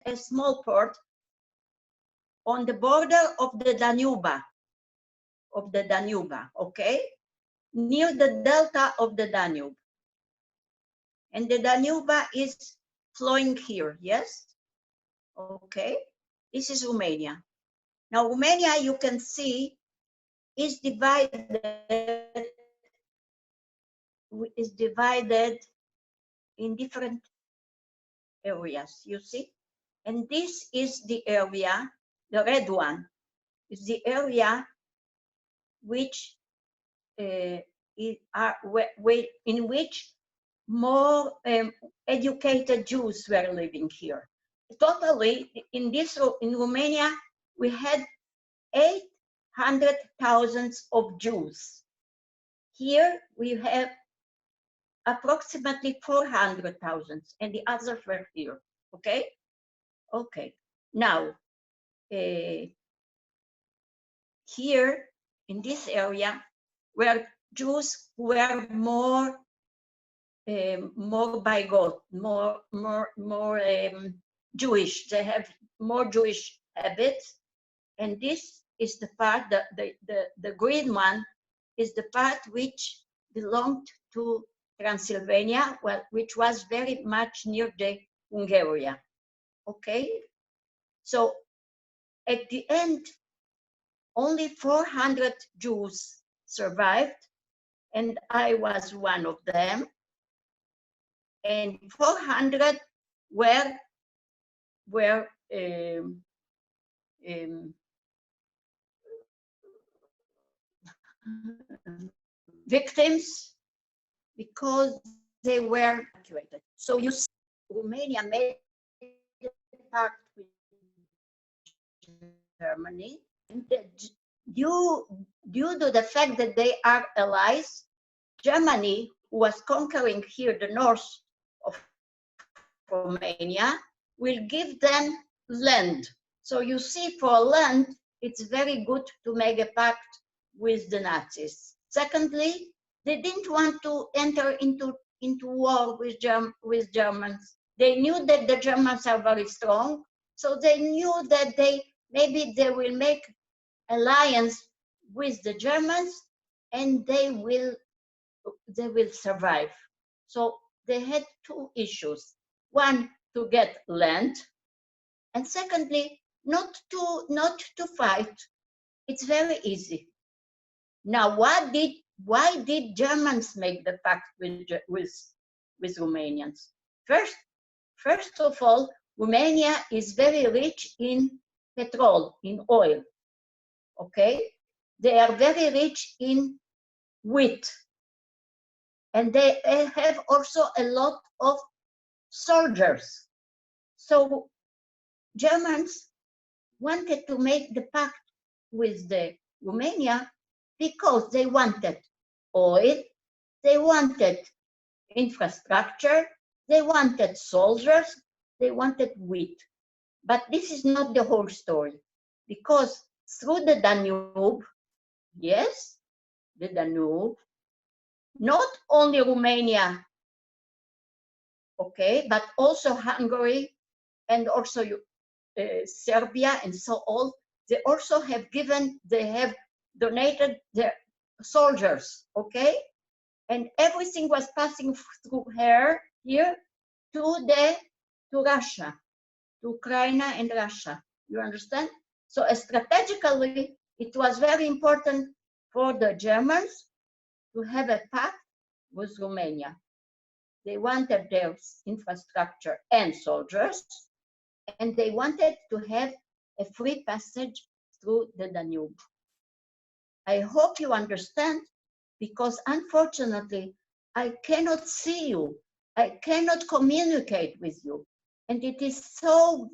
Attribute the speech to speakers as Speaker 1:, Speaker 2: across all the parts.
Speaker 1: a small port on the border of the Danube, okay, near the delta of the Danube. And the Danube is flowing here, yes? Okay, this is Romania. Now, Romania, you can see, is divided in different areas, you see? And this is the area, the red one, is the area which in which more educated Jews were living here. Totally, in Romania, we had 800,000 of Jews. Here we have approximately 400,000, and the others were here. Okay? Okay. Now, here in this area were Jews who were more bigot, more Jewish. They have more Jewish habits, and this is the part that the green one is the part which belonged to Transylvania, which was very much near the Hungary. Okay, so at the end, only 400 Jews survived, and I was one of them. And 400 were victims because they were evacuated. So you see, Romania made a pact with Germany, and due to the fact that they are allies, Germany, who was conquering here the north of Romania, will give them land. So you see, for land, it's very good to make a pact with the Nazis. Secondly, they didn't want to enter into war with Germans. They knew that the Germans are very strong, so they knew that maybe they will make alliance with the Germans and they will survive. So they had two issues. One, to get land, and secondly, not to fight. It's very easy. Now, why did Germans make the pact with Romanians? First of all, Romania is very rich in petrol, in oil. Okay, they are very rich in wheat, and they have also a lot of soldiers. So Germans wanted to make the pact with the Romania because they wanted oil, they wanted infrastructure, they wanted soldiers, they wanted wheat. But this is not the whole story, because through the Danube, yes, the Danube, not only Romania, okay, but also Hungary and also Serbia and so on, they also have donated their soldiers, okay? And everything was passing through here to Russia, to Ukraine and Russia. You understand? So strategically, it was very important for the Germans to have a pact with Romania. They wanted their infrastructure and soldiers, and they wanted to have a free passage through the Danube. I hope you understand, because unfortunately, I cannot see you. I cannot communicate with you. And it is so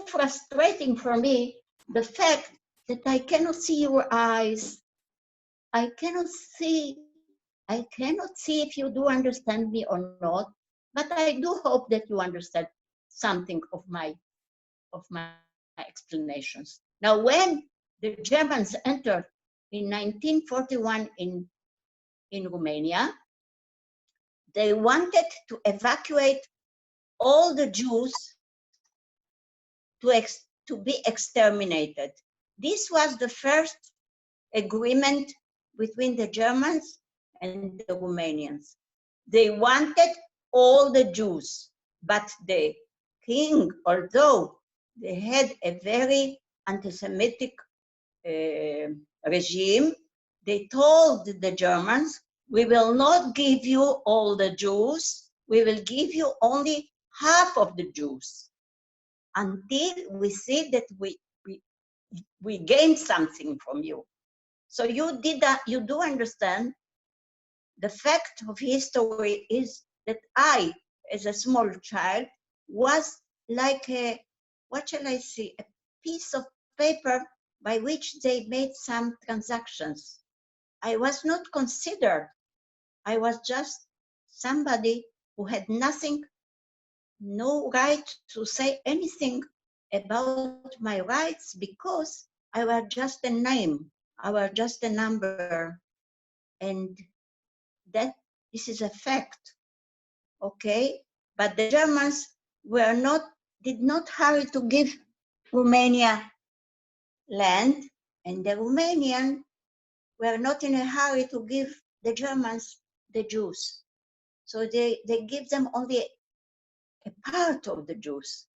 Speaker 1: frustrating for me, the fact that I cannot see your eyes. I cannot see if you do understand me or not, but I do hope that you understand something of my explanations. Now, when the Germans entered in 1941 in Romania, they wanted to evacuate all the Jews to be exterminated. This was the first agreement between the Germans and the Romanians. They wanted all the Jews, but the king, although they had a very anti-Semitic regime, they told the Germans, we will not give you all the Jews, we will give you only half of the Jews, until we see that we gained something from you. So you did that, you do understand the fact of history is that I, as a small child, was like a, what shall I say, a piece of paper by which they made some transactions. I was not considered. I was just somebody who had nothing, no right to say anything about my rights because I was just a name. I was just a number. And that this is a fact, okay? But the Germans did not hurry to give Romania land, and the Romanians were not in a hurry to give the Germans the Jews. So they give them only a part of the Jews,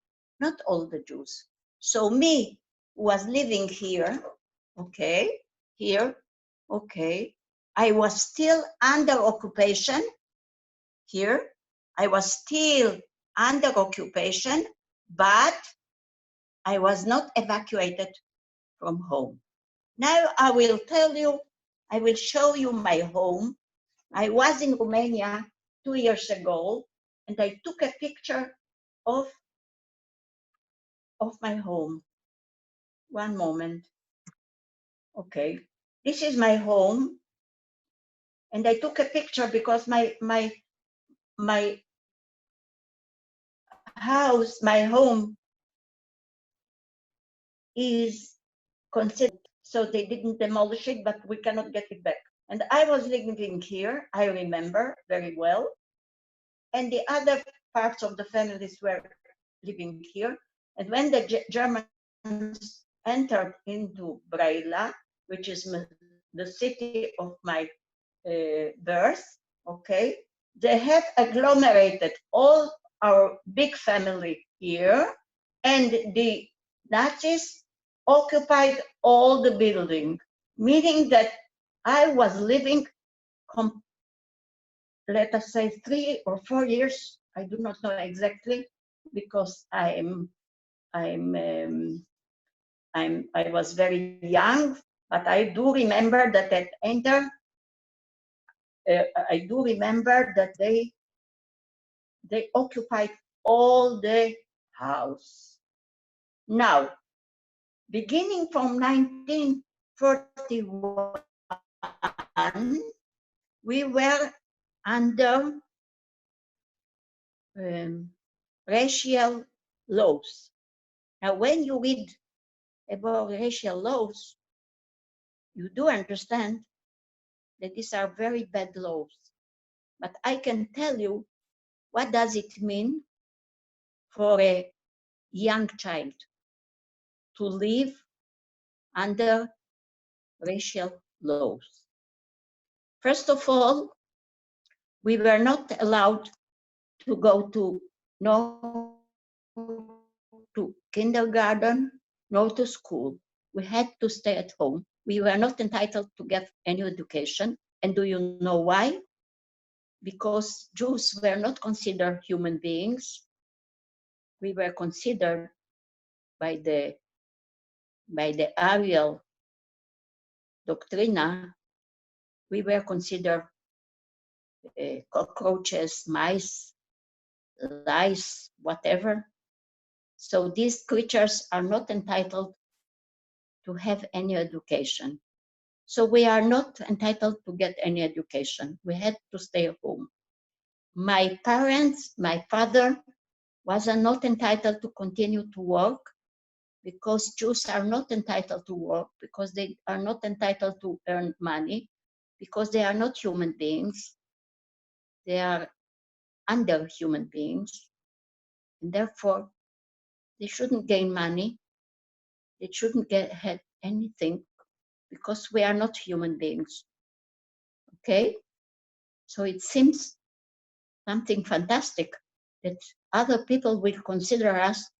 Speaker 1: not all the Jews. So me, who was living here, okay, here, okay, I was still under occupation here. I was still under occupation, but I was not evacuated from home. Now I will tell you, I will show you my home. I was in Romania 2 years ago, and I took a picture of my home. One moment. Okay. This is my home, and I took a picture because my house, my home is considered, so they didn't demolish it, but we cannot get it back. And I was living here, I remember very well, and the other parts of the families were living here. And when the Germans entered into Braila, which is the city of my birth, okay, they have agglomerated all our big family here, and the Nazis occupied all the building, meaning that I was living, let us say, 3 or 4 years. I do not know exactly because I was very young, but I do remember that at enter. I do remember that they occupied all the house. Now, beginning from 1941, we were under racial laws. Now, when you read about racial laws, you do understand that these are very bad laws. But I can tell you, what does it mean for a young child to live under racial laws? First of all, we were not allowed to go to kindergarten, no to school. We had to stay at home. We were not entitled to get any education. And do you know why? Because Jews were not considered human beings. We were considered by the Ariel doctrina, we were considered cockroaches, mice, lice, whatever. So these creatures are not entitled to have any education. So we are not entitled to get any education. We had to stay at home. My parents, my father was not entitled to continue to work because Jews are not entitled to work, because they are not entitled to earn money, because they are not human beings. They are under human beings. and therefore they shouldn't gain money, they shouldn't have anything, because we are not human beings. Okay? So it seems something fantastic that other people will consider us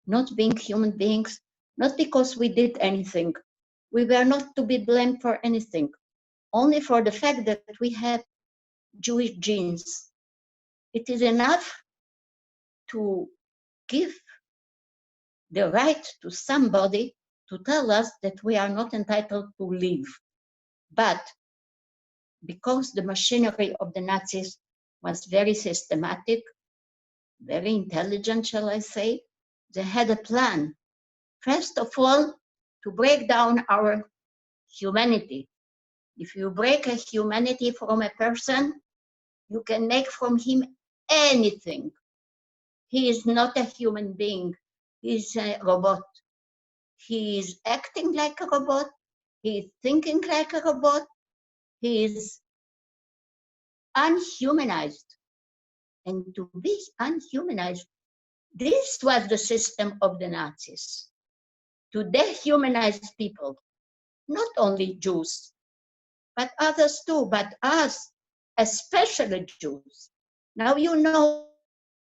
Speaker 1: not being human beings, not because we did anything. We were not to be blamed for anything, only for the fact that we have Jewish genes. It is enough to give the right to somebody to tell us that we are not entitled to live. But because the machinery of the Nazis was very systematic, very intelligent, shall I say, they had a plan. First of all, to break down our humanity. If you break a humanity from a person, you can make from him anything. He is not a human being. He is a robot. He is acting like a robot. He is thinking like a robot. He is unhumanized. And to be unhumanized, this was the system of the Nazis, to dehumanize people, not only Jews, but others too, but us, especially Jews. Now you know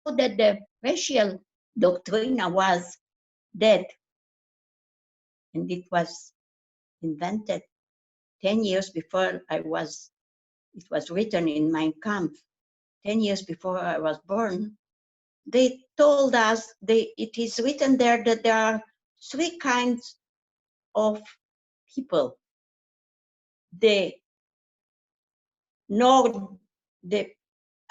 Speaker 1: that the racial doctrine was dead, and it was invented 10 years before it was written in Mein Kampf, 10 years before I was born. They told us, it is written there that there are three kinds of people. The Nord, the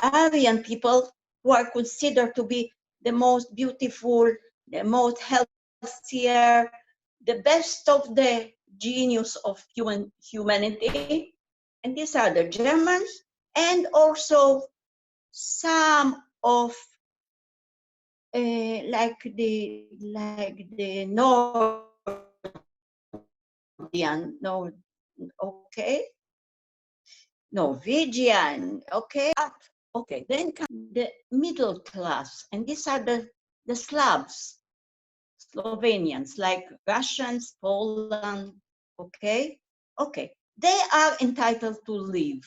Speaker 1: Aryan people, who are considered to be the most beautiful, the most healthier, the best of the genius of humanity. And these are the Germans, and also some of like the Norwegian, no, okay, Norwegian, okay, okay. Then come the middle class, and these are the Slavs, Slovenians, like Russians, Poland, okay, okay. They are entitled to live,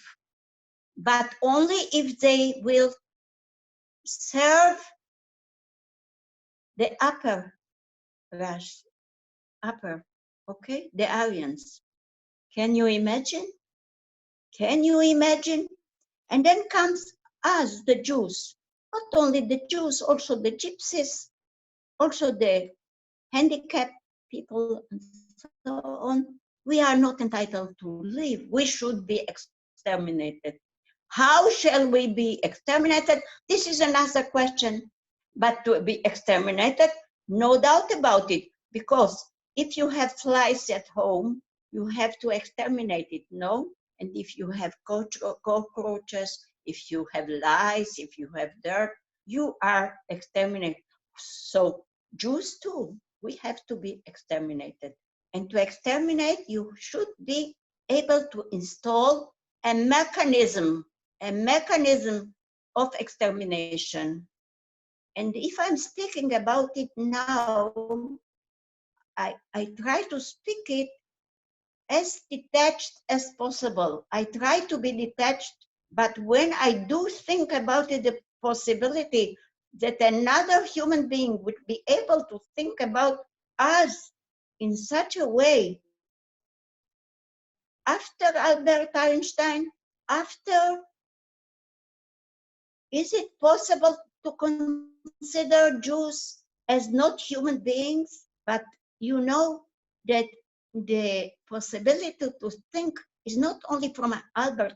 Speaker 1: but only if they will serve the upper race, okay, the Aryans. Can you imagine? Can you imagine? And then comes us, the Jews. Not only the Jews, also the gypsies, also the handicapped people, and so on. We are not entitled to live. We should be exterminated. How shall we be exterminated? This is another question. But to be exterminated, no doubt about it, because if you have flies at home, you have to exterminate it, no? And if you have cockroaches, if you have lice, if you have dirt, you are exterminated. So Jews too, we have to be exterminated. And to exterminate, you should be able to install a mechanism of extermination. And if I'm speaking about it now, I try to speak it as detached as possible. I try to be detached, but when I do think about it, the possibility that another human being would be able to think about us in such a way, after Albert Einstein, after, is it possible to consider Jews as not human beings? But you know that the possibility to think is not only from Adolf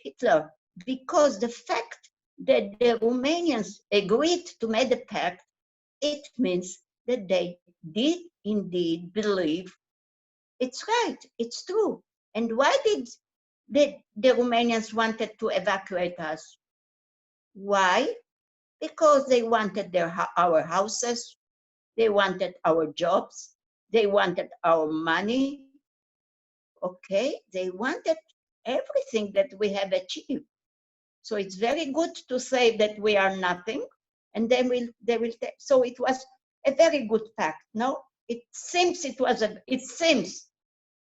Speaker 1: Hitler, because the fact that the Romanians agreed to make the pact, it means that they did indeed believe it's right, it's true. And why did the Romanians wanted to evacuate us? Why? Because they wanted our houses, they wanted our jobs, they wanted our money, okay? They wanted everything that we have achieved. So it's very good to say that we are nothing, and then they will take. So it was a very good pact. No, it seems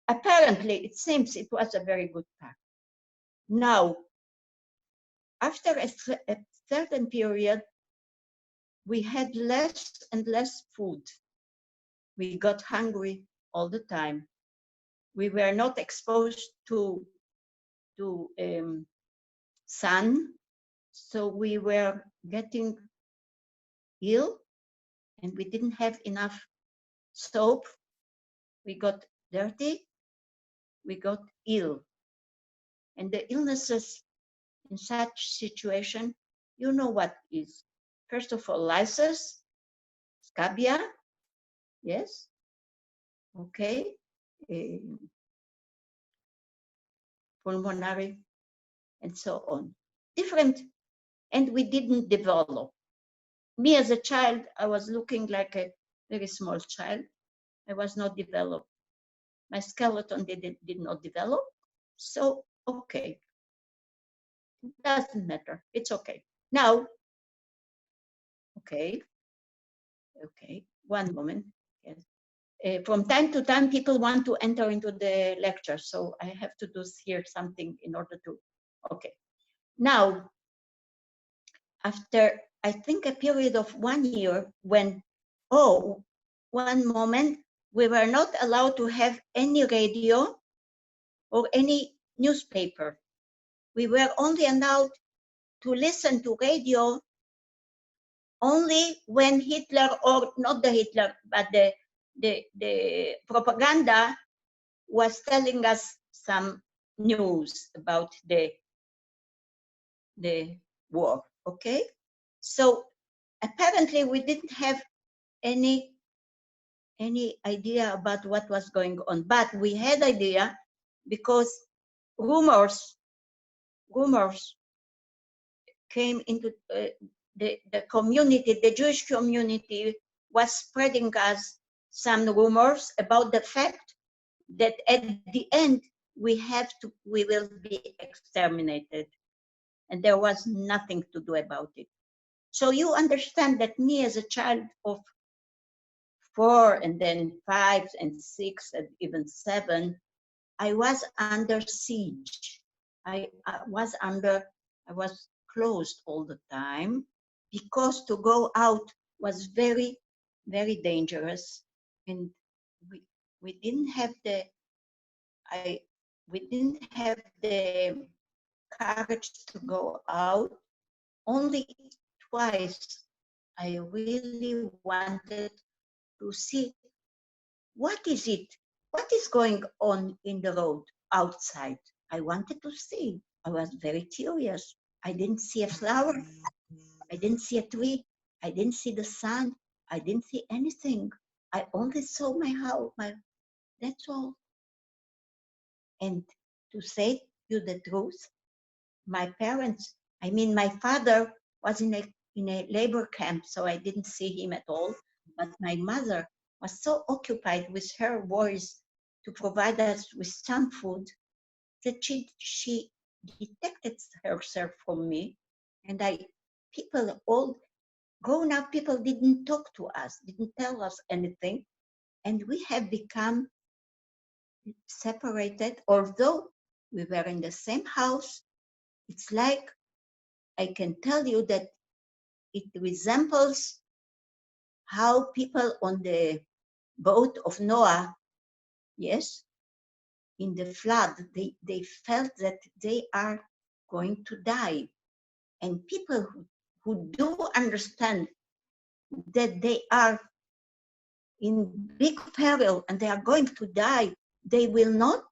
Speaker 1: apparently it seems it was a very good pact. Now, after a certain period, we had less and less food. We got hungry all the time. We were not exposed to sun, so we were getting ill, and we didn't have enough soap. We got dirty, we got ill. And the illnesses in such situation, you know what is. First of all, lysis, scabia, yes, okay, pulmonary, and so on. Different, and we didn't develop. Me as a child, I was looking like a very small child. I was not developed. My skeleton did not develop. So, okay, doesn't matter. It's okay. Now, okay, one moment. Yes. From time to time, people want to enter into the lecture, so I have to do here something in order to, okay. Now, after, I think, a period of 1 year when, one moment, we were not allowed to have any radio or any newspaper. We were only allowed to listen to radio only when Hitler, or not the Hitler, but the propaganda was telling us some news about the war, okay? So apparently we didn't have any idea about what was going on, but we had idea because rumors came into the community. The Jewish community was spreading us some rumors about the fact that at the end we will be exterminated, and there was nothing to do about it. So you understand that me as a child of 4 and then 5 and 6 and even 7, I was under siege. I was closed all the time, because to go out was very, very dangerous, and we didn't have the courage to go out. Only twice I really wanted to see what is going on in the road outside. I wanted to see. I was very curious. I didn't see a flower. I didn't see a tree. I didn't see the sun. I didn't see anything. I only saw my house. That's all. And to say you the truth, my father was in a labor camp, so I didn't see him at all. But my mother was so occupied with her worries to provide us with some food that she detected herself from me. And all grown-up people didn't talk to us, didn't tell us anything. And we have become separated, although we were in the same house. It's like, I can tell you that it resembles how people on the boat of Noah, yes, in the flood, they felt that they are going to die. And people who do understand that they are in big peril and they are going to die, they will not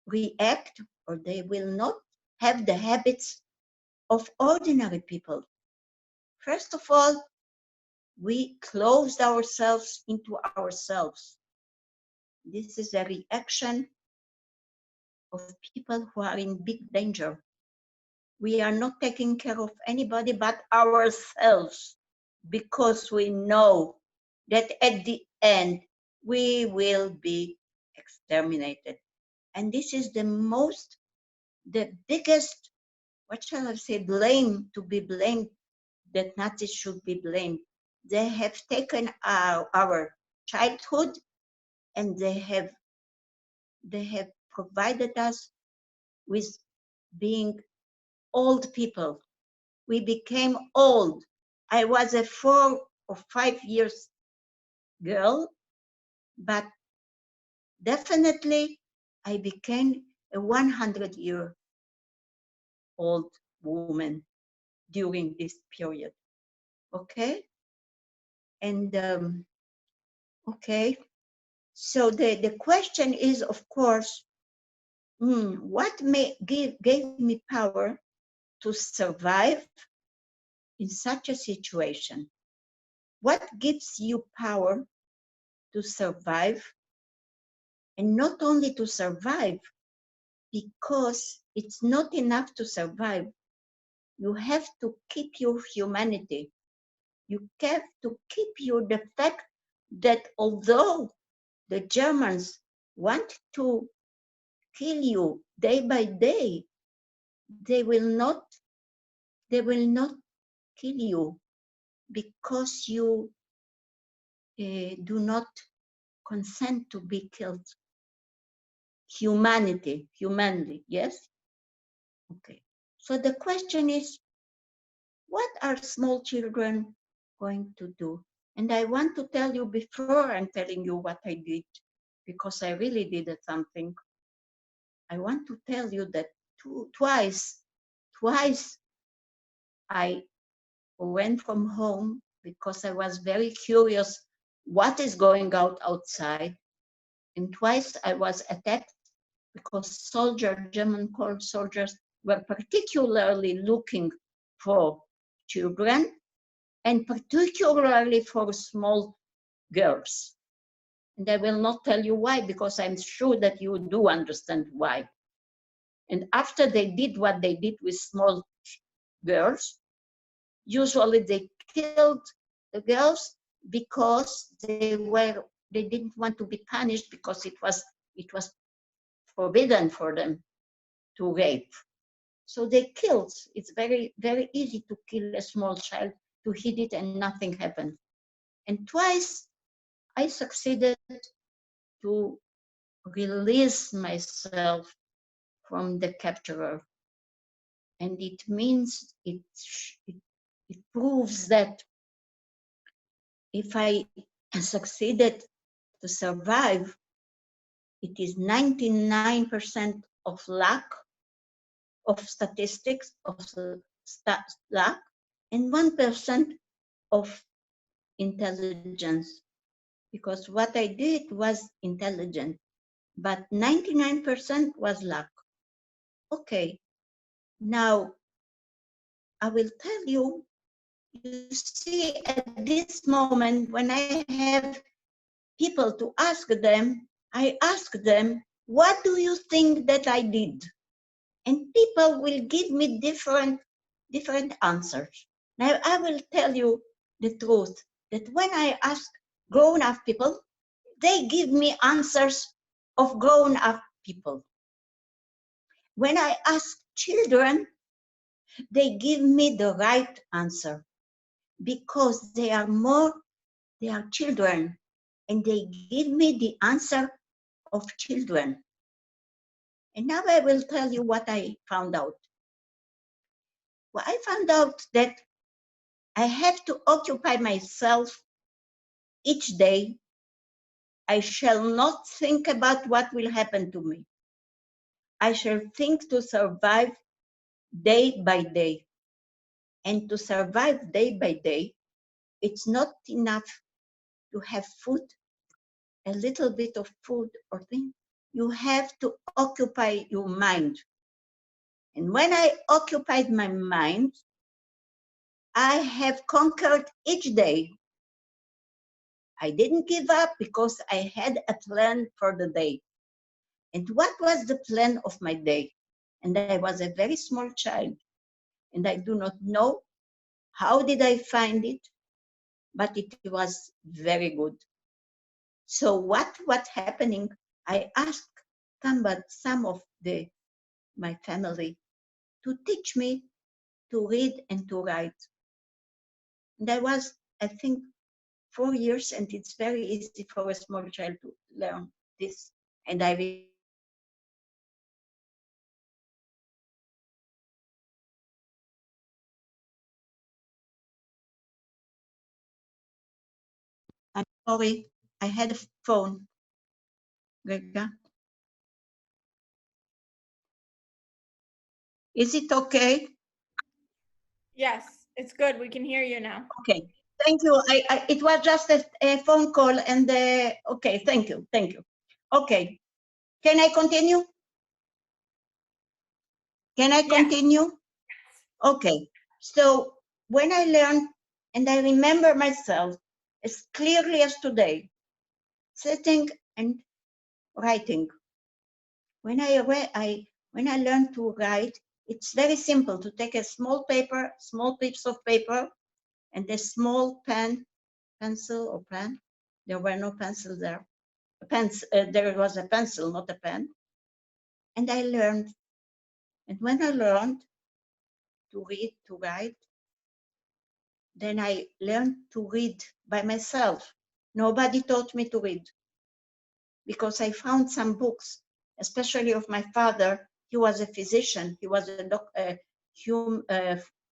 Speaker 1: react, or they will not have the habits of ordinary people. First of all, we closed ourselves into ourselves. This is a reaction of people who are in big danger. We are not taking care of anybody but ourselves, because we know that at the end we will be exterminated. And this is the biggest, what shall I say, blame to be blamed that Nazis should be blamed. They have taken our childhood, and they have provided us with being old people. We became old. I was a 4 or 5 years girl, but definitely I became a 100-year-old woman during this period. Okay? And okay, so the question is, of course, what gave me power to survive in such a situation? What gives you power to survive? And not only to survive, because it's not enough to survive. You have to keep your humanity. You have to keep the fact that although the Germans want to kill you day by day, they will not kill you because you do not consent to be killed. Humanly, yes? Okay. So the question is, what are small children going to do? And I want to tell you before I'm telling you what I did, because I really did something. I want to tell you that twice I went from home because I was very curious what is going outside. And twice I was attacked because German soldiers were particularly looking for children and particularly for small girls. And I will not tell you why, because I'm sure that you do understand why. And after they did what they did with small girls, usually they killed the girls because they didn't want to be punished, because it was forbidden for them to rape. So they killed. It's very, very easy to kill a small child, to hit it and nothing happened. And twice I succeeded to release myself from the capturer. And it means, it proves that if I succeeded to survive, it is 99% of luck, of statistics, of luck, and 1% of intelligence. Because what I did was intelligent, but 99% was luck. Okay, now I will tell you, you see, at this moment, when I have people to ask them, I ask them, what do you think that I did? And people will give me different answers. Now I will tell you the truth, that when I ask grown-up people, they give me answers of grown-up people. When I ask children, they give me the right answer, because they are children, and they give me the answer of children. And now I will tell you what I found out. Well, I found out that I have to occupy myself each day. I shall not think about what will happen to me. I shall think to survive day by day. And to survive day by day, it's not enough to have food, a little bit of food or thing. You have to occupy your mind. And when I occupied my mind, I have conquered each day. I didn't give up because I had a plan for the day. And what was the plan of my day? And I was a very small child, and I do not know how did I find it, but it was very good. So what's happening? I asked some of my family to teach me to read and to write. And I was, I think, 4 years, and it's very easy for a small child to learn this. And I remember myself studying. I'm sorry, I had a phone. Rega. Is it okay?
Speaker 2: Yes, it's good. We can hear you now.
Speaker 1: Okay, thank you. It was just a phone call, and okay, thank you, thank you. Okay, can I continue? Can I
Speaker 2: Yes.
Speaker 1: continue? Okay, so when I learned, and I remember myself as clearly as today, sitting and writing. When when I learned to write, it's very simple to take a small paper, small piece of paper, and a small pen, pencil or pen. There were no pencils there. There was a pencil, not a pen. And I learned. And when I learned to read, to write, then I learned to read by myself. Nobody taught me to read because I found some books, especially of my father. He was a physician. He was a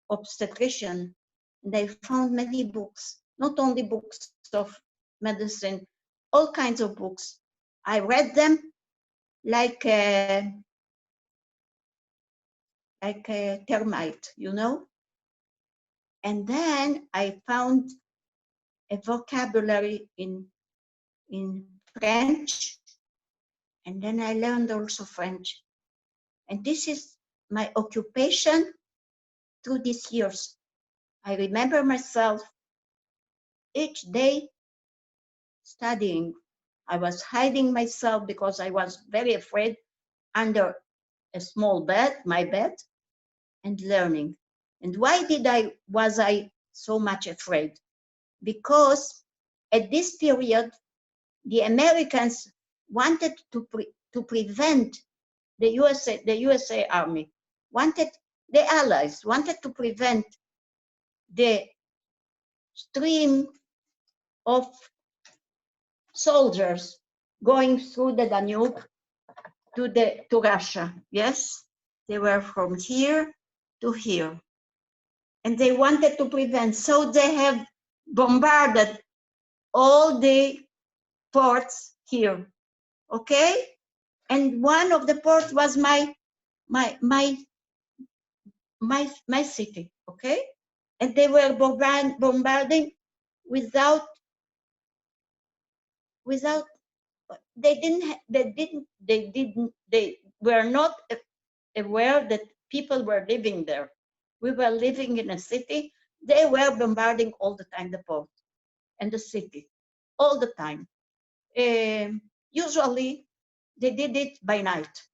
Speaker 1: obstetrician. And I found many books, not only books of medicine, all kinds of books. I read them like a termite, you know? And then I found a vocabulary in French, and then I learned also French. And this is my occupation through these years. I remember myself each day studying. I was hiding myself because I was very afraid under a small bed, my bed, and learning. And why was I so much afraid? Because at this period, the Americans wanted to prevent the USA Army, wanted, the Allies wanted to prevent the stream of soldiers going through the Danube to Russia. Yes, they were from here to here, and they wanted to prevent. So they have bombarded all the ports here. Okay, and one of the ports was my my my city. Okay, and they were bombarding without without they were not aware that people were living there. We were living in a city. They were bombarding all the time the port and the city, all the time. Usually they did it by night.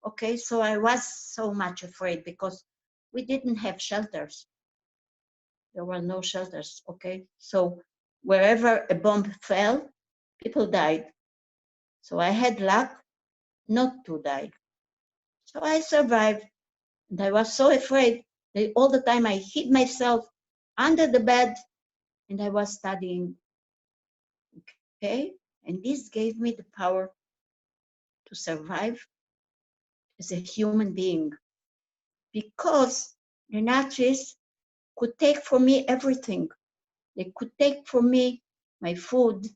Speaker 1: Okay, so I was so much afraid because we didn't have shelters. There were no shelters. Okay, so wherever a bomb fell, people died. So I had luck not to die. So I survived. And I was so afraid that all the time I hid myself under the bed and I was studying. Okay? And this gave me the power to survive as a human being because the Nazis could take from me everything. They could take from me my food,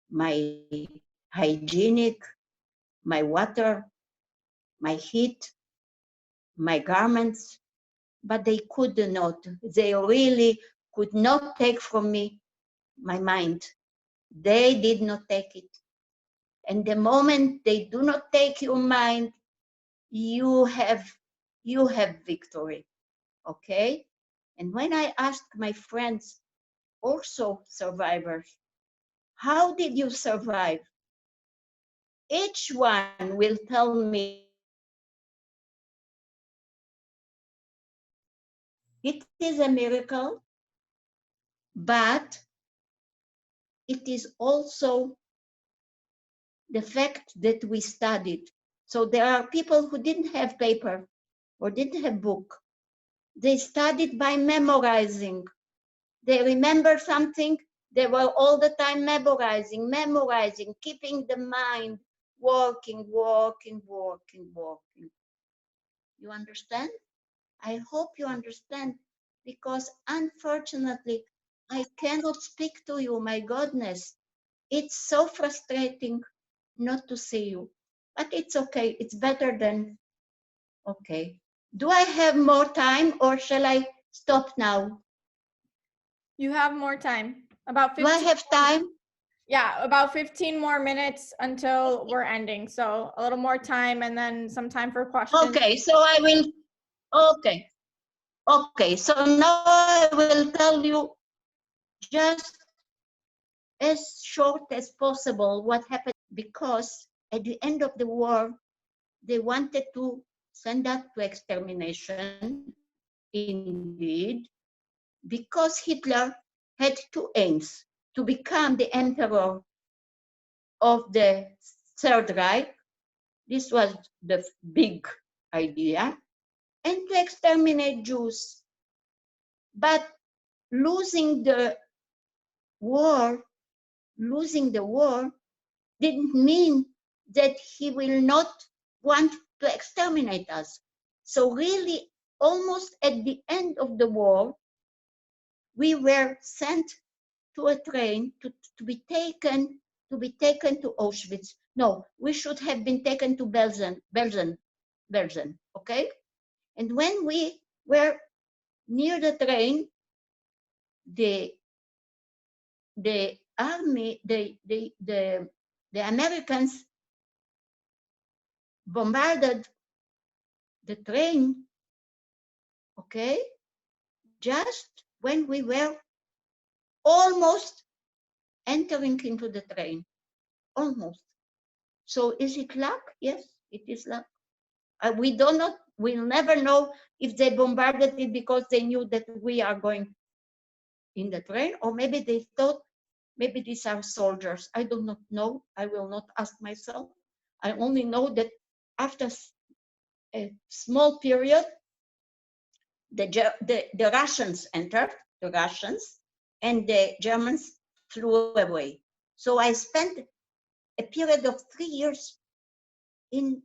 Speaker 1: my hygienic, my water, my heat, my garments, but they could not. They really could not take from me my mind. They did not take it. And the moment they do not take your mind, you have victory. Okay? And when I ask my friends, also survivors, how did you survive? Each one will tell me it is a miracle, but it is also the fact that we studied. So there are people who didn't have paper or didn't have book, They studied by memorizing. They remember something, they were all the time memorizing, keeping the mind working. You understand? I hope you understand, because unfortunately, I cannot speak to you, my goodness. It's so frustrating not to see you. But it's okay, it's better than okay. Do I have more time or shall I stop now?
Speaker 2: You have more time. About
Speaker 1: Do I
Speaker 2: 15.
Speaker 1: have time?
Speaker 2: Yeah, about 15 more minutes until we're ending. So a little more time and then some time for questions.
Speaker 1: Okay, so I will, okay. Okay, so now I will tell you just as short as possible what happened, because at the end of the war, they wanted to send us to extermination, indeed, because Hitler had two aims: to become the emperor of the Third Reich, this was the big idea, and to exterminate Jews. But losing the war, didn't mean that he will not want to exterminate us. So really, almost at the end of the war, we were sent to a train to be taken to Auschwitz. No, we should have been taken to Belgium, okay? And when we were near the train, the army, the Americans bombarded the train, okay, just when we were almost entering into the train, almost. So is it luck? Yes, it is luck. We'll never know if they bombarded it because they knew that we are going in the train, or maybe they thought maybe these are soldiers. I do not know. I will not ask myself. I only know that after a small period, the Russians entered, and the Germans flew away. So I spent a period of 3 years in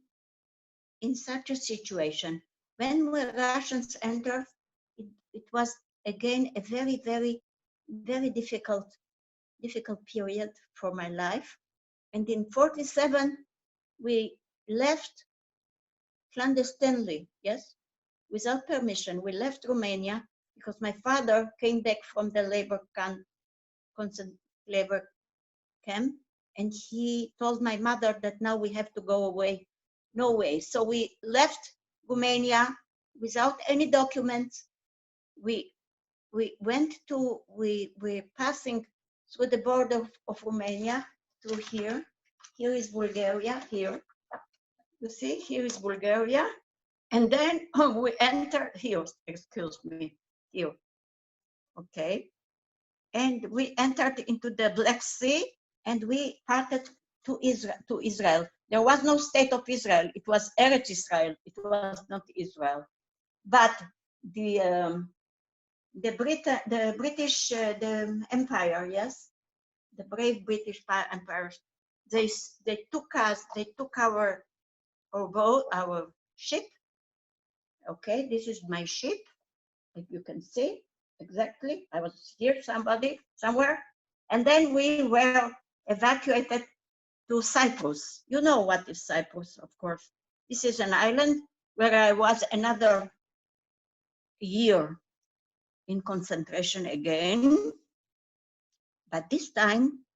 Speaker 1: such a situation. When the Russians entered, it was again a very, very, very difficult period for my life. And in 47, we left clandestinely, yes, without permission. We left Romania because my father came back from the labor camp, and he told my mother that now we have to go away. No way. So we left Romania without any documents. We we're passing through the border of Romania to here. Here is Bulgaria, here. You see, here is Bulgaria. And then we enter here, excuse me, here, okay? And we entered into the Black Sea, and we parted to Israel. There was no state of Israel. It was Eretz Israel. It was not Israel. But the British, the Empire, yes, the brave British Empire, they took us, they took our boat, our ship. Okay, this is my ship, if you can see exactly. I was here, somewhere, and then we were evacuated to Cyprus. You know what is Cyprus, of course. This is an island where I was another year in concentration again. But this time,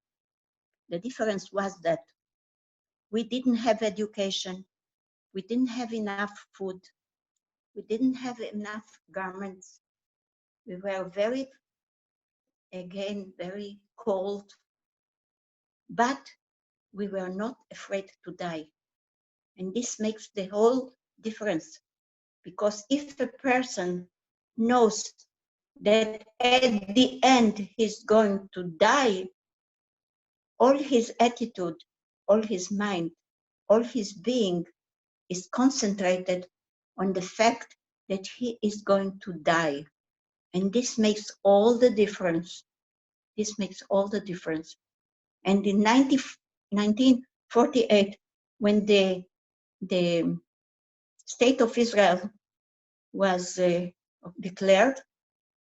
Speaker 1: the difference was that we didn't have education, we didn't have enough food, we didn't have enough garments. We were very cold, but we were not afraid to die. And this makes the whole difference, because if a person knows that at the end he's going to die, all his attitude, all his mind, all his being is concentrated on the fact that he is going to die. And this makes all the difference. This makes all the difference. And in 1948, when the state of Israel was declared,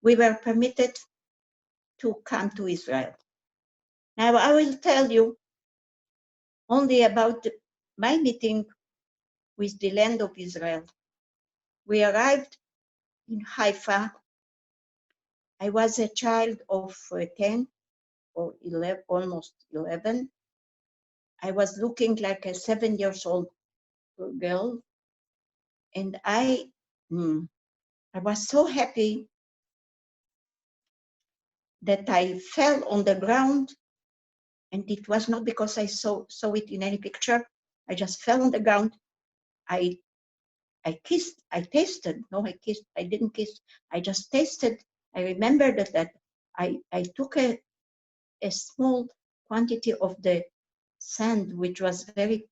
Speaker 1: we were permitted to come to Israel. Now, I will tell you only about my meeting with the land of Israel. We arrived in Haifa. I was a child of 10 or 11, almost 11. I was looking like a 7 years old girl. And I was so happy that I fell on the ground. And it was not because I saw it in any picture. I just fell on the ground. I kissed, I tasted. No, I didn't kiss. I just tasted. I remember that I took a small quantity of the sand, which was very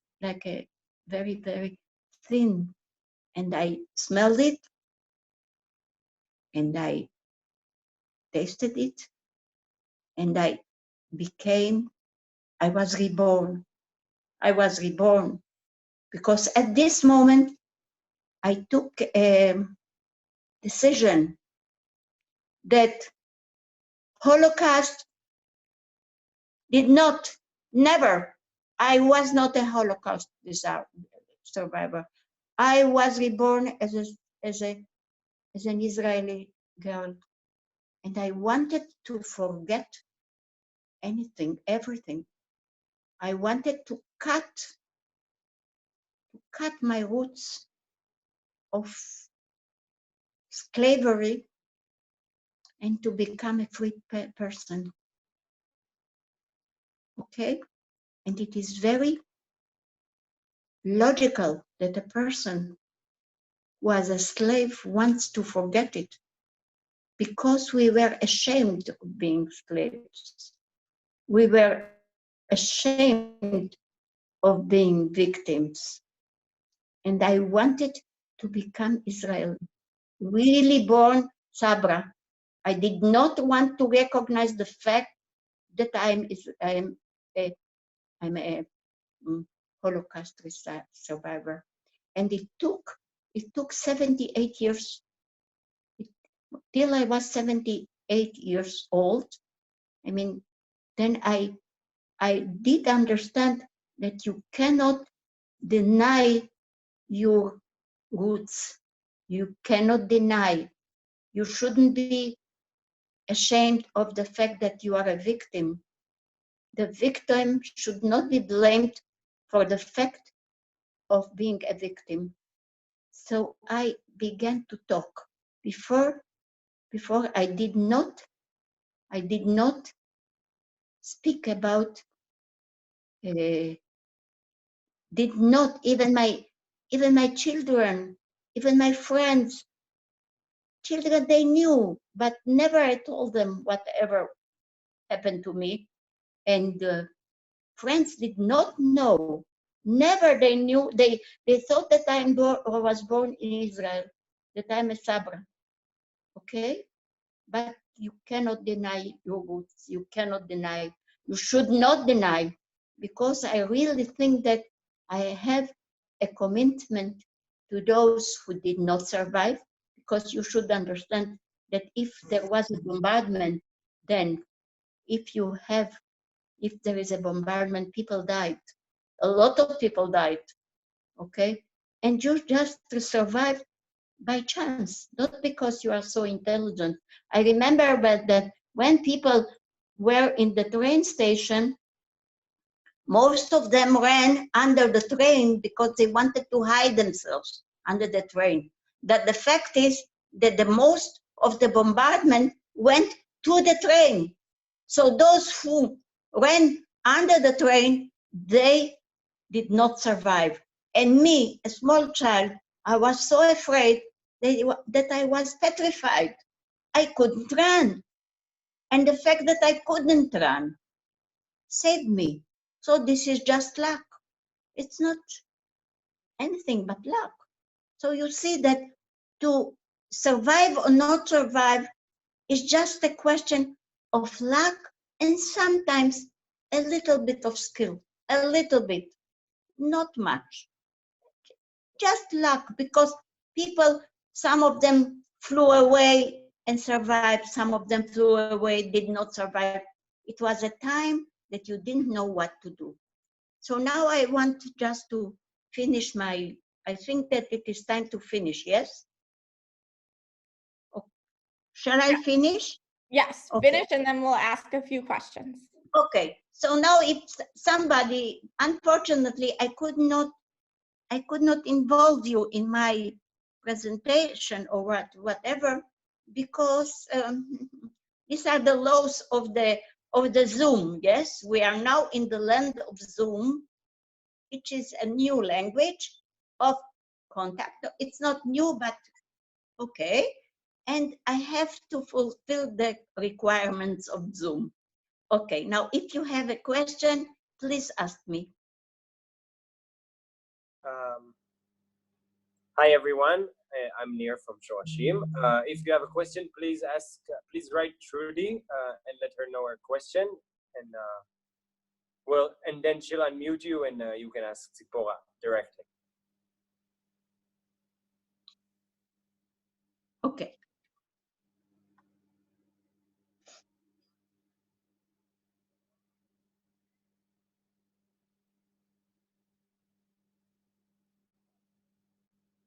Speaker 1: thin. And I smelled it and I tasted it. And I was reborn. I was reborn because at this moment I took a decision that Holocaust never, I was not a Holocaust survivor. I was reborn as an Israeli girl, and I wanted to forget everything. I wanted to cut my roots of slavery and to become a free person. Okay? And it is very logical that a person who was a slave wants to forget it, because we were ashamed of being slaves. We were ashamed of being victims. And I wanted to become Israel, really born Sabra. I did not want to recognize the fact that I'm a Holocaust survivor. And it took 78 years till I was 78 years old. I mean, then I did understand that you cannot deny your roots. You cannot deny. You shouldn't be ashamed of the fact that you are a victim. The victim should not be blamed for the fact of being a victim. So I began to talk. Before I did not speak about, did not, even my children, even my friends, children, they knew, but never I told them whatever happened to me. And friends did not know. Never they knew. They thought that I was born in Israel, that I'm a Sabra. Okay? But you cannot deny your roots. You cannot deny. You should not deny, because I really think that I have a commitment to those who did not survive, because you should understand that if there was a bombardment, then if there is a bombardment, people died. A lot of people died, okay? And you just survived by chance, not because you are so intelligent. I remember that when people were in the train station, most of them ran under the train because they wanted to hide themselves under the train. That the fact is that the most of the bombardment went to the train. So those who ran under the train, they did not survive. And me, a small child, I was so afraid that I was petrified. I couldn't run. And the fact that I couldn't run saved me. So this is just luck. It's not anything but luck. So you see that to survive or not survive is just a question of luck and sometimes a little bit of skill, a little bit, not much. Just luck, because people, some of them flew away and survived, some of them flew away, did not survive. It was a time that you didn't know what to do. So now I want just to finish my, I think that it is time to finish, yes? Shall I finish?
Speaker 2: Yes,
Speaker 1: Okay.
Speaker 2: finish, and then we'll ask a few questions.
Speaker 1: Okay, so now if somebody, unfortunately, I could not involve you in my presentation or whatever, because these are the laws of the Zoom. Yes, we are now in the land of Zoom, which is a new language of contact. It's not new, but okay. And I have to fulfill the requirements of Zoom. Okay, now if you have a question, please ask me.
Speaker 3: Hi everyone, I'm Nir from Shoashim. If you have a question, please ask. Please write Trudy and let her know her question, and then she'll unmute you and you can ask Tzipora directly.
Speaker 1: Okay.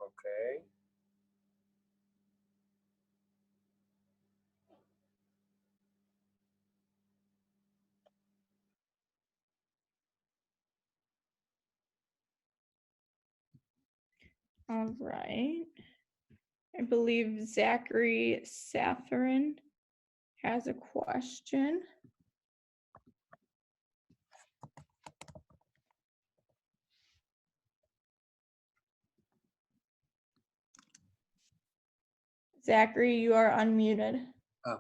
Speaker 3: Okay.
Speaker 2: All right. I believe Zachary Safarin has a question. Zachary, you are unmuted.
Speaker 4: Oh.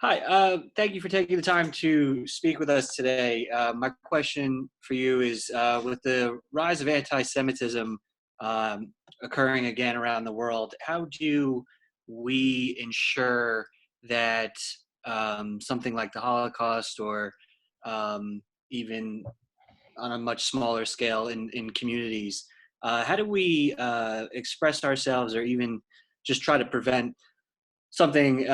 Speaker 4: Hi, thank you for taking the time to speak with us today. My question for you is, with the rise of anti-Semitism occurring again around the world, how do we ensure that something like the Holocaust, or even on a much smaller scale in communities, how do we express ourselves, or even just try to prevent something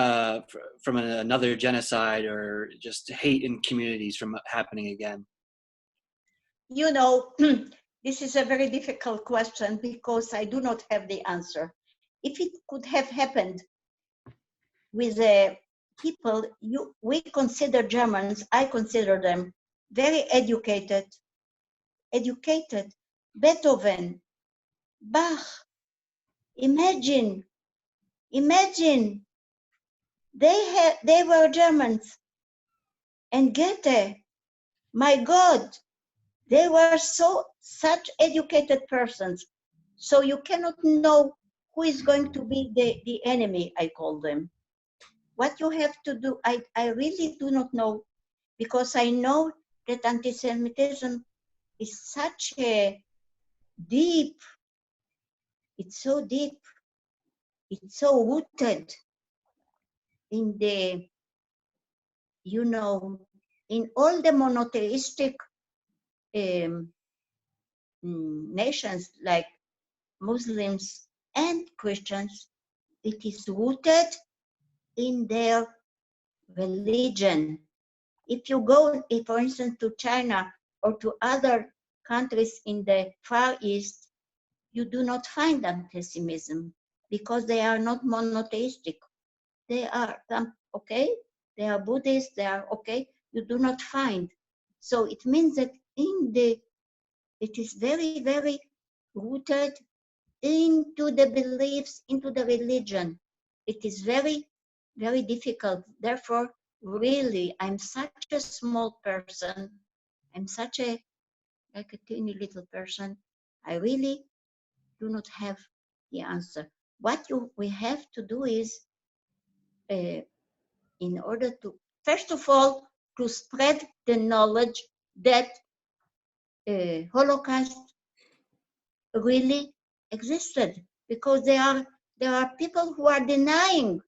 Speaker 4: from another genocide or just hate in communities from happening again?
Speaker 1: You know, this is a very difficult question because I do not have the answer. If it could have happened with the people, we consider Germans, I consider them very educated. Beethoven, Bach, imagine, they were Germans. And Goethe, my God, they were such educated persons. So you cannot know who is going to be the enemy, I call them. What you have to do, I really do not know, because I know that anti-Semitism is such a deep, it's so deep, it's so rooted in the, you know, in all the monotheistic nations like Muslims and Christians. It is rooted in their religion. If you go, for instance, to China or to other countries in the Far East, you do not find anti-Semitism because they are not monotheistic. They are okay, they are Buddhist, they are okay, you do not find. So it means that it is very, very rooted into the beliefs, into the religion. It is very, very difficult. Therefore, really, I'm such a small person. I'm such like a teeny little person. I really do not have the answer. What we have to do is, in order to, first of all, to spread the knowledge that Holocaust really existed, because there are There are people who are denying.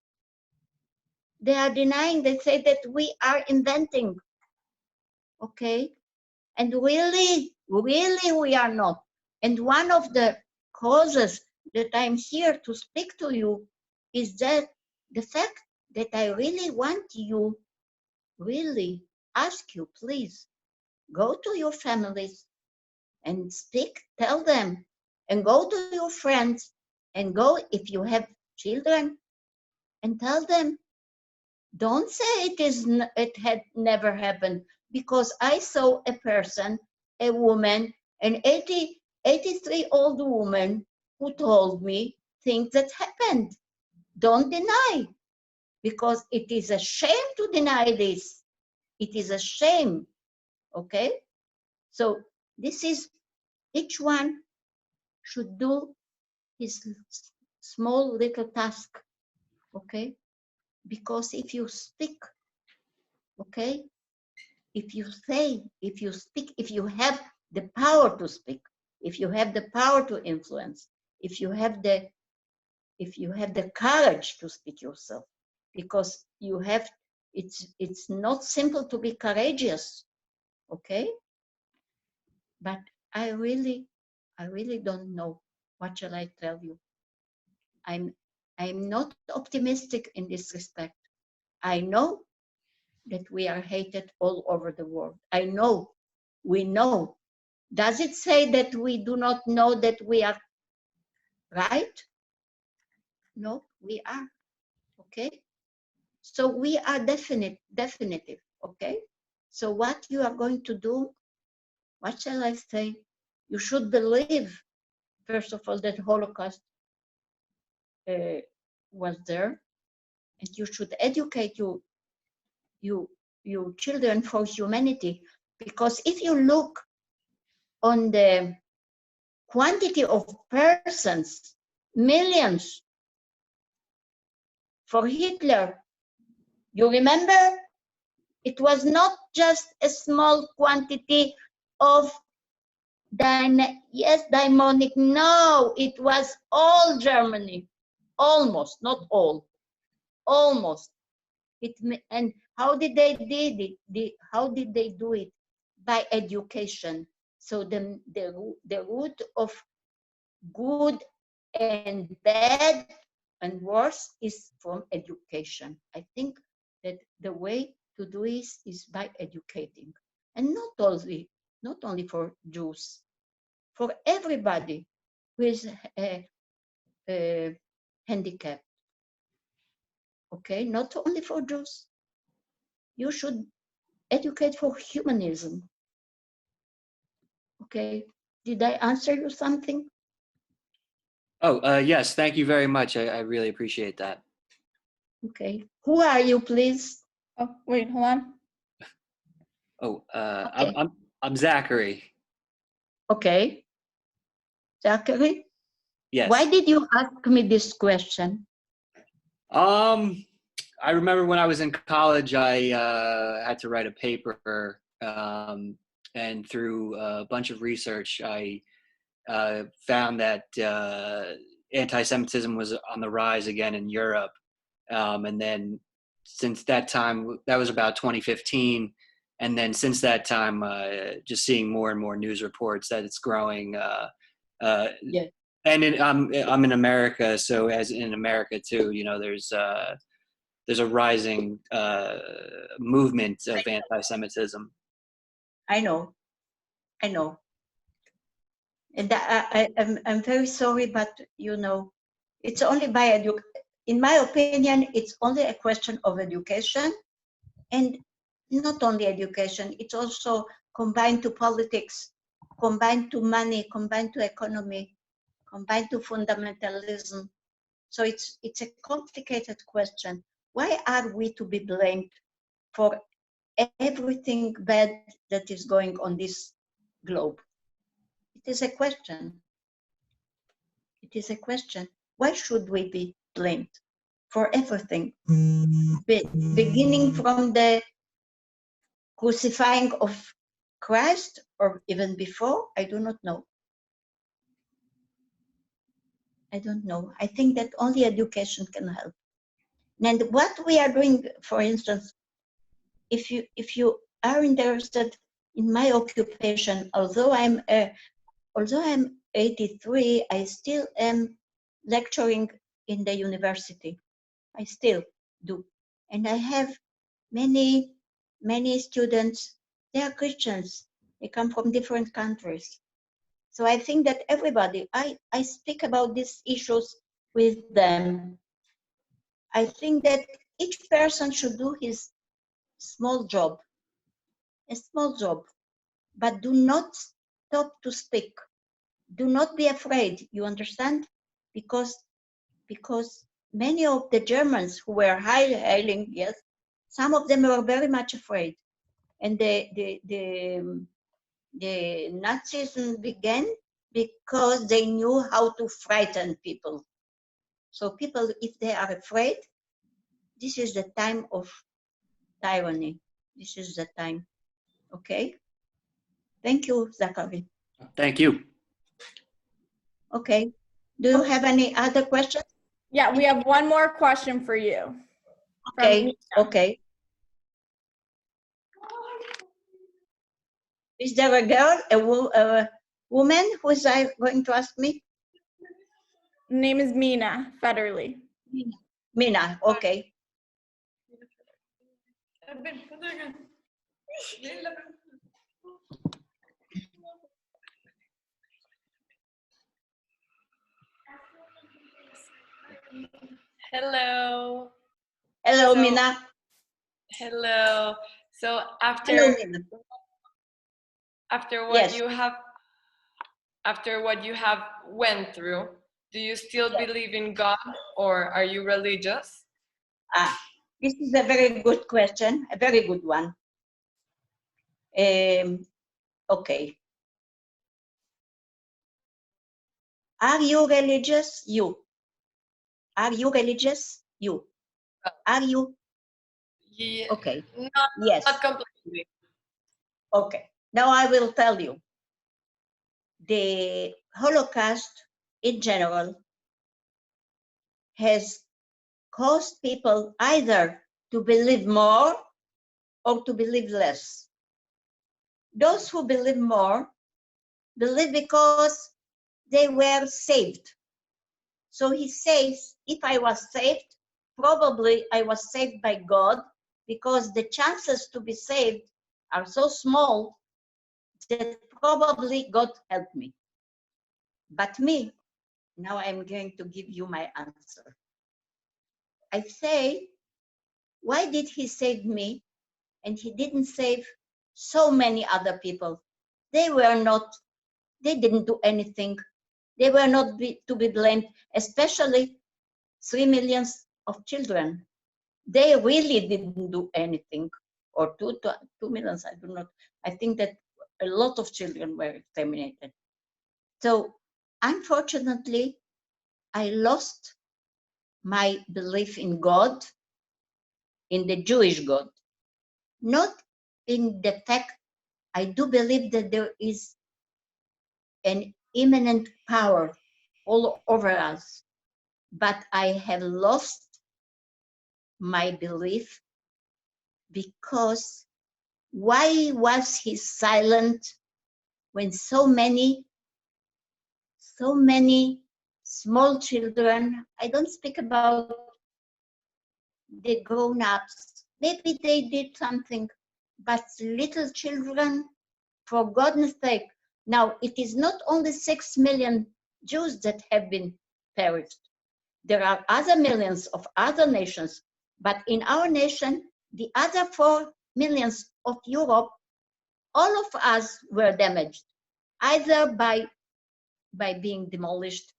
Speaker 1: They are denying. They say that we are inventing. Okay? And really, really we are not. And one of the causes that I'm here to speak to you is that the fact that I really want you, really ask you, please, go to your families and speak, tell them, and go to your friends, and go if you have children, and tell them, don't say it had never happened, because I saw a person, a woman, an 83-year-old woman who told me things that happened. Don't deny, because it is a shame to deny this. It is a shame, okay? So this is, each one should do his small little task, okay? Because if you speak, okay, if you say, if you speak, if you have the power to speak, if you have the power to influence, if you have the courage to speak yourself, because you have, it's not simple to be courageous, okay? But I really don't know. What shall I tell you? I'm not optimistic in this respect. I know that we are hated all over the world. I know, we know. Does it say that we do not know that we are right? No, we are, okay? So we are definitive, okay? So what you are going to do, what shall I say? You should believe, first of all, that Holocaust was there, and you should educate your children for humanity, because if you look on the quantity of persons, millions, for Hitler, you remember, it was not just a small quantity of demonic, no, it was all Germany, almost, not all, almost. And how did they did it? How did they do it? By education. So the root of good and bad and worse is from education. I think that the way to do this is by educating, and not only for Jews, for everybody who is handicapped. Okay, not only for Jews. You should educate for humanism. Okay, did I answer you something?
Speaker 4: Oh, yes, thank you very much. I really appreciate that.
Speaker 1: Okay, who are you, please?
Speaker 2: Oh, wait, hold on.
Speaker 4: Oh,
Speaker 1: Okay.
Speaker 4: I'm Zachary.
Speaker 1: Okay, Zachary,
Speaker 4: Yes.
Speaker 1: why did you ask me this question?
Speaker 4: I remember when I was in college, I had to write a paper, and through a bunch of research, I found that anti-Semitism was on the rise again in Europe. And then since that time, that was about 2015. And then since that time, just seeing more and more news reports that it's growing.
Speaker 1: Yeah.
Speaker 4: And I'm in America, so as in America too, you know, there's a rising movement of anti-Semitism.
Speaker 1: I know. And I'm very sorry, but you know, it's only by in my opinion, it's only a question of education, and not only education, it's also combined to politics, combined to money, combined to economy, combined to fundamentalism. So it's a complicated question. Why are we to be blamed for everything bad that is going on this globe? It is a question. It is a question. Why should we be blamed for everything? Beginning from the crucifying of Christ, or even before, I do not know. I don't know. I think that only education can help. And what we are doing, for instance, if you are interested in my occupation, although I'm 83, I still am lecturing in the university. I still do, and I have many students. They are Christians. They come from different countries. So I think that everybody, I speak about these issues with them. I think that each person should do his small job, a small job, but do not stop to speak. Do not be afraid, you understand? Because many of the Germans who were hailing, yes, some of them were very much afraid. And the Nazism began because they knew how to frighten people. So people, if they are afraid, this is the time of tyranny. This is the time. Okay? Thank you, Zachary.
Speaker 4: Thank you.
Speaker 1: Okay. Do you have any other questions?
Speaker 2: Yeah, we have one more question for you.
Speaker 1: Okay. Okay. Is there a girl, a woman who is going to ask me?
Speaker 2: Name is Mina Federley.
Speaker 1: Mina, okay.
Speaker 5: Hello.
Speaker 1: Hello,
Speaker 5: So-
Speaker 1: Mina.
Speaker 5: Hello. So after
Speaker 1: Hello, Mina.
Speaker 5: after what
Speaker 1: Yes.
Speaker 5: you have went through, do you still
Speaker 1: Yes.
Speaker 5: believe in God, or are you religious?
Speaker 1: This is a very good question, a very good one. Okay. Are you religious? You. Are you religious? You. Are you?
Speaker 5: Yeah,
Speaker 1: Okay.
Speaker 5: not
Speaker 1: Yes.
Speaker 5: completely.
Speaker 1: Okay. Now I will tell you. The Holocaust in general has caused people either to believe more or to believe less. Those who believe more believe because they were saved. So he says, if I was saved, probably I was saved by God, because the chances to be saved are so small that probably God helped me. But me, now I'm going to give you my answer. I say, why did he save me and he didn't save so many other people? They didn't do anything. They were not to be blamed, especially 3 million of children. They really didn't do anything. Or 2 million, I do not. I think that a lot of children were exterminated. So unfortunately, I lost my belief in God, in the Jewish God. Not in the fact, I do believe that there is an immanent power all over us, but I have lost my belief because why was he silent when so many small children, I don't speak about the grown-ups, maybe they did something, but little children, for goodness sake. Now, it is not only 6 million Jews that have been perished. There are other millions of other nations, but in our nation, the other 4 millions of Europe, all of us were damaged, either by being demolished,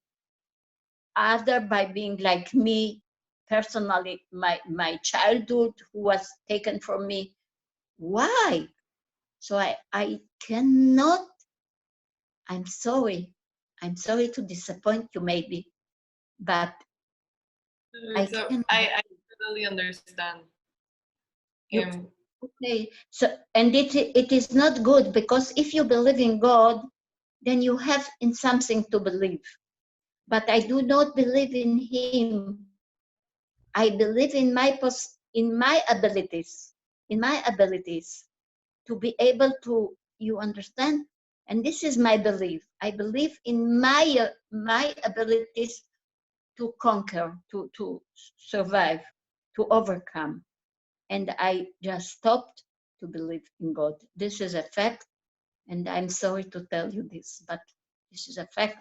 Speaker 1: either by being like me, personally, my childhood who was taken from me. Why? So I cannot, I'm sorry to disappoint you maybe, but
Speaker 5: So
Speaker 1: cannot.
Speaker 5: I totally understand.
Speaker 1: Okay, so, and it is not good, because if you believe in God, then you have in something to believe. but I do not believe in him. I believe in my abilities, to be able to, you understand? And this is my belief. I believe in my abilities to conquer, to survive, to overcome. And I just stopped to believe in God. This is a fact, and I'm sorry to tell you this, but this is a fact,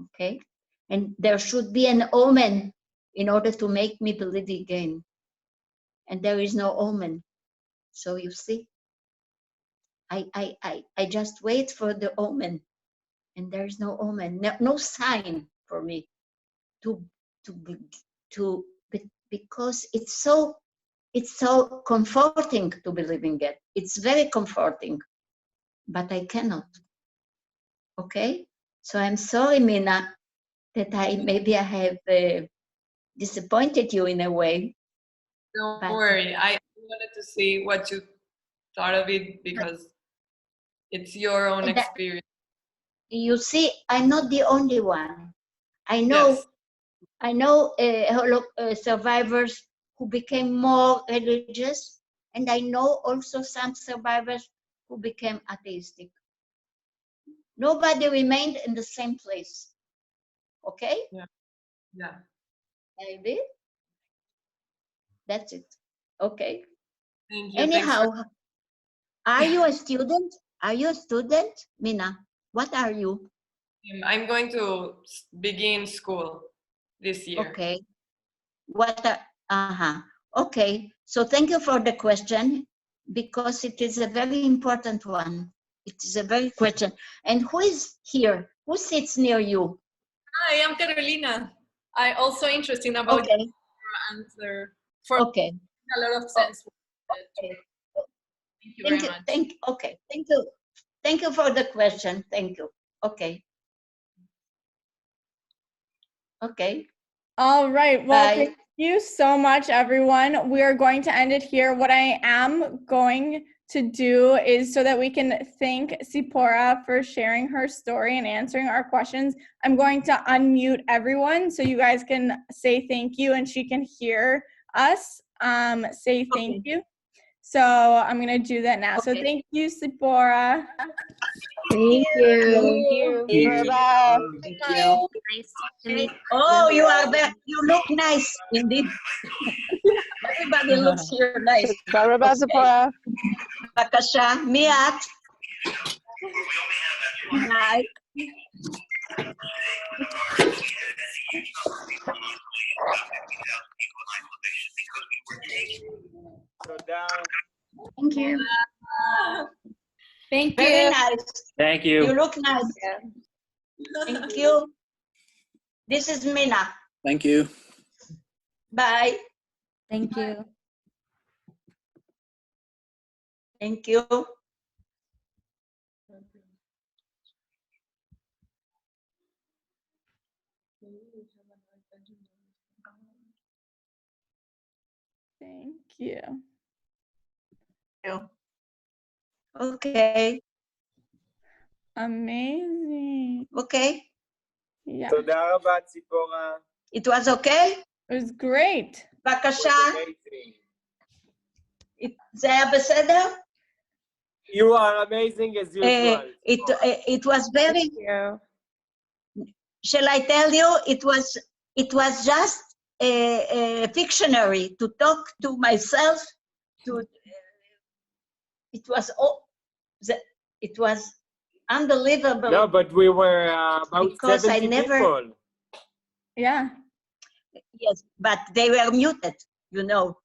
Speaker 1: okay? And there should be an omen in order to make me believe again. And there is no omen. So you see, I just wait for the omen, and there is no omen, no sign for me because it's so comforting to believe in God. It's very comforting, but I cannot. Okay, so I'm sorry, Mina, that maybe I have disappointed you in a way.
Speaker 5: Don't
Speaker 1: But-
Speaker 5: worry. I wanted to see what you thought of it because it's your own experience.
Speaker 1: You see, I'm not the only one. I know.
Speaker 5: Yes.
Speaker 1: I know survivors who became more religious, and I know also some survivors who became atheistic. Nobody remained in the same place. Okay?
Speaker 5: Yeah.
Speaker 1: Maybe. That's it. Okay.
Speaker 5: Thank you.
Speaker 1: Anyhow, are you a student? Are you a student, Mina? What are you?
Speaker 5: I'm going to begin school this year.
Speaker 1: Okay. Okay. So thank you for the question, because it is a very important one. It is a very question. And who is here? Who sits near you?
Speaker 5: Hi, I'm Carolina. I also interested about
Speaker 1: Okay.
Speaker 5: your answer for
Speaker 1: Okay.
Speaker 5: a lot of sense.
Speaker 1: Okay.
Speaker 5: Thank you very much.
Speaker 1: Okay. Thank you. Thank you for the question. Thank you. Okay. Okay.
Speaker 2: All right. Well,
Speaker 1: Bye.
Speaker 2: thank you so much, everyone. We are going to end it here. What I am going to do is, so that we can thank Tzipora for sharing her story and answering our questions, I'm going to unmute everyone so you guys can say thank you and she can hear us say thank you. So I'm going to do that now. So
Speaker 1: Okay.
Speaker 2: thank you, Tzipora.
Speaker 6: Thank you.
Speaker 4: you.
Speaker 6: Bye-bye.
Speaker 1: Thank you. Oh, you look nice indeed. Everybody looks here nice.
Speaker 6: Bye, Tzipora.
Speaker 1: Bakasha, Miat. Hi.
Speaker 3: Thank you.
Speaker 1: Thank you. Very nice.
Speaker 4: Thank
Speaker 1: You
Speaker 4: you.
Speaker 1: look nice. Thank you. This is Mina.
Speaker 7: Thank you.
Speaker 1: Bye.
Speaker 6: Thank you.
Speaker 1: Thank you.
Speaker 2: Thank you.
Speaker 1: Okay.
Speaker 2: Amazing.
Speaker 1: Okay.
Speaker 2: Yeah,
Speaker 3: תודה רבה, ציפורה.
Speaker 1: It was okay?
Speaker 2: it was great.
Speaker 1: בבקשה.
Speaker 3: Amazing.
Speaker 1: זה היה בסדר?
Speaker 3: You are amazing as usual.
Speaker 1: It was very, shall I tell you, it was just fictionary to talk to myself. It was unbelievable.
Speaker 3: No, but we were about
Speaker 1: Because I
Speaker 3: 70
Speaker 1: never-
Speaker 3: people.
Speaker 2: Yeah.
Speaker 1: Yes, but they were muted, you know.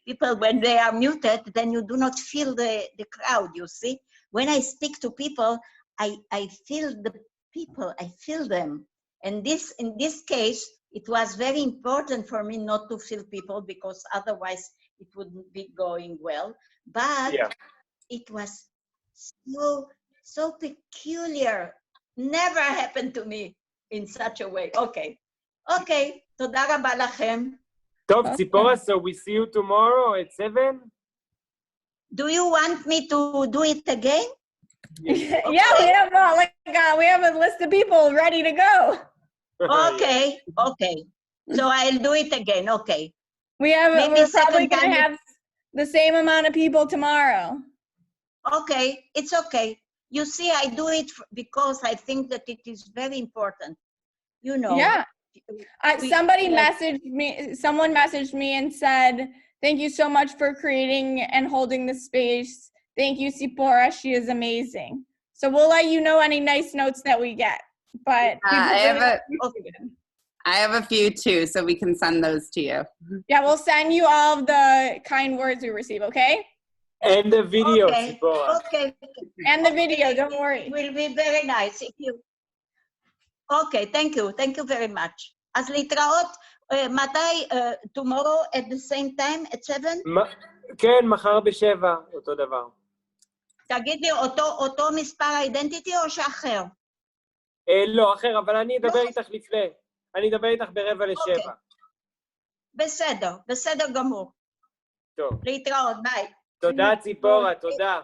Speaker 1: People, when they are muted, then you do not feel the crowd, you see. When I speak to people, I feel the people, I feel them. And in this case, it was very important for me not to feel people, because otherwise it wouldn't be going well. But
Speaker 3: Yeah.
Speaker 1: it was so peculiar. Never happened to me in such a way. Okay, תודה רבה לכם.
Speaker 3: טוב,
Speaker 2: Okay.
Speaker 3: ציפורה, so we see you tomorrow at 7?
Speaker 1: Do you want me to do it again?
Speaker 2: Yeah, we have we have a list of people ready to go.
Speaker 1: Okay, okay. So I'll do it again. Okay.
Speaker 2: We're
Speaker 1: Maybe
Speaker 2: probably
Speaker 1: second
Speaker 2: gonna
Speaker 1: time.
Speaker 2: have the same amount of people tomorrow.
Speaker 1: Okay, it's okay. You see, I do it because I think that it is very important. You know.
Speaker 2: Yeah.
Speaker 1: we-
Speaker 2: Somebody
Speaker 1: like-
Speaker 2: messaged me, someone messaged me and said, thank you so much for creating and holding the space. Thank you, Tzipora. She is amazing. So we'll let you know any nice notes that we get. But people
Speaker 7: I have a few too, so we can send those to you.
Speaker 2: yeah, we'll send you all of the kind words we receive, okay?
Speaker 3: And the video,
Speaker 1: Okay,
Speaker 3: Tzipora.
Speaker 1: okay.
Speaker 2: And the video, don't worry.
Speaker 1: It will be very nice if you... Okay, thank you. Thank you very much. אז להתראות, מתי? Tomorrow at the same time, at 7?
Speaker 3: כן, מחר ב7, אותו דבר.
Speaker 1: תגיד לי, אותו מספר אידנטיטי או שאחר?
Speaker 3: לא, אחר, אבל אני אדבר איתך לפני. אני אדבר איתך ב6:45.
Speaker 1: בסדר, בסדר גמור.
Speaker 3: טוב.
Speaker 1: להתראות, ביי.
Speaker 3: תודה, ציפורה, תודה.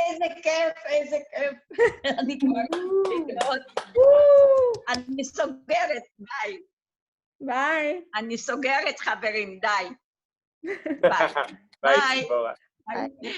Speaker 1: איזה כיף, איזה כיף. אני כבר להתראות. אני סוגרת, ביי.
Speaker 2: ביי.
Speaker 1: אני סוגרת, חברים, די.
Speaker 3: ביי, ציפורה.
Speaker 1: ביי.